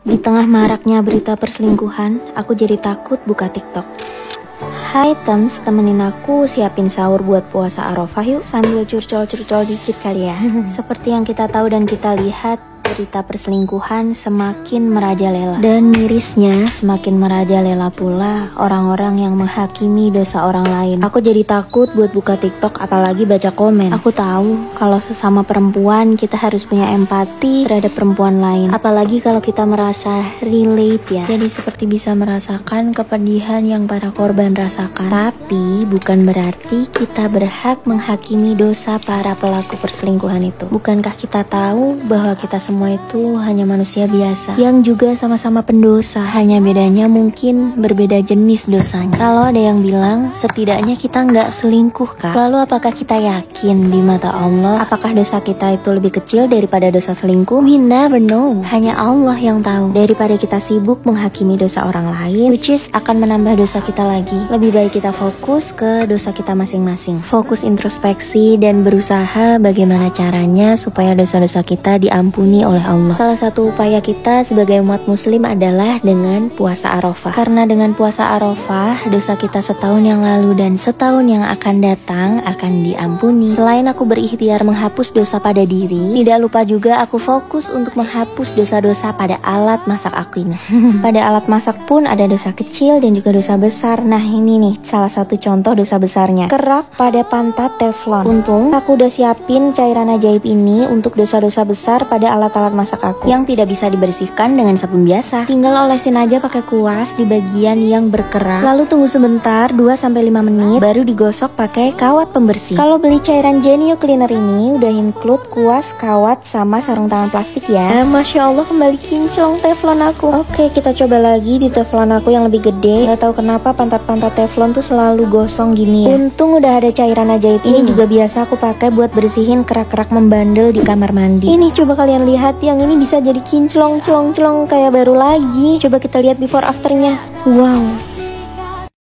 Di tengah maraknya berita perselingkuhan, aku jadi takut buka TikTok. Hai Tems, temenin aku siapin sahur buat puasa Arafah yuk, sambil curcol-curcol dikit kali ya. Seperti yang kita tahu dan kita lihat, berita perselingkuhan semakin merajalela. Dan mirisnya, semakin merajalela pula orang-orang yang menghakimi dosa orang lain. Aku jadi takut buat buka TikTok, apalagi baca komen. Aku tahu kalau sesama perempuan kita harus punya empati terhadap perempuan lain, apalagi kalau kita merasa relate ya. Jadi seperti bisa merasakan kepedihan yang para korban rasakan. Tapi bukan berarti kita berhak menghakimi dosa para pelaku perselingkuhan itu. Bukankah kita tahu bahwa kita semua itu hanya manusia biasa yang juga sama-sama pendosa, hanya bedanya mungkin berbeda jenis dosanya. Kalau ada yang bilang setidaknya kita nggak selingkuh kak, lalu apakah kita yakin di mata Allah apakah dosa kita itu lebih kecil daripada dosa selingkuh? We never know, hanya Allah yang tahu. Daripada kita sibuk menghakimi dosa orang lain, which is akan menambah dosa kita lagi, lebih baik kita fokus ke dosa kita masing-masing, fokus introspeksi dan berusaha bagaimana caranya supaya dosa-dosa kita diampuni oleh Allah. Salah satu upaya kita sebagai umat muslim adalah dengan puasa Arafah. Karena dengan puasa Arafah, dosa kita setahun yang lalu dan setahun yang akan datang akan diampuni. Selain aku berikhtiar menghapus dosa pada diri, tidak lupa juga aku fokus untuk menghapus dosa-dosa pada alat masak aku ini. Pada alat masak pun ada dosa kecil dan juga dosa besar. Nah ini nih salah satu contoh dosa besarnya, kerak pada pantat teflon. Untung aku udah siapin cairan ajaib ini untuk dosa-dosa besar pada alat-alat masak aku yang tidak bisa dibersihkan dengan sabun biasa. Tinggal olesin aja pakai kuas di bagian yang berkerak, lalu tunggu sebentar 2-5 menit baru digosok pakai kawat pembersih. Kalau beli cairan Genio Cleaner ini udah include kuas, kawat, sama sarung tangan plastik ya. Masya Allah kembali kinclong teflon aku. Oke, kita coba lagi di teflon aku yang lebih gede. Gak tahu kenapa pantat-pantat teflon tuh selalu gosong gini ya. Untung udah ada cairan ajaib ini juga biasa aku pakai buat bersihin kerak-kerak membandel di kamar mandi. Ini coba kalian lihat, yang ini bisa jadi kinclong kayak baru lagi. Coba kita lihat before afternya. Wow,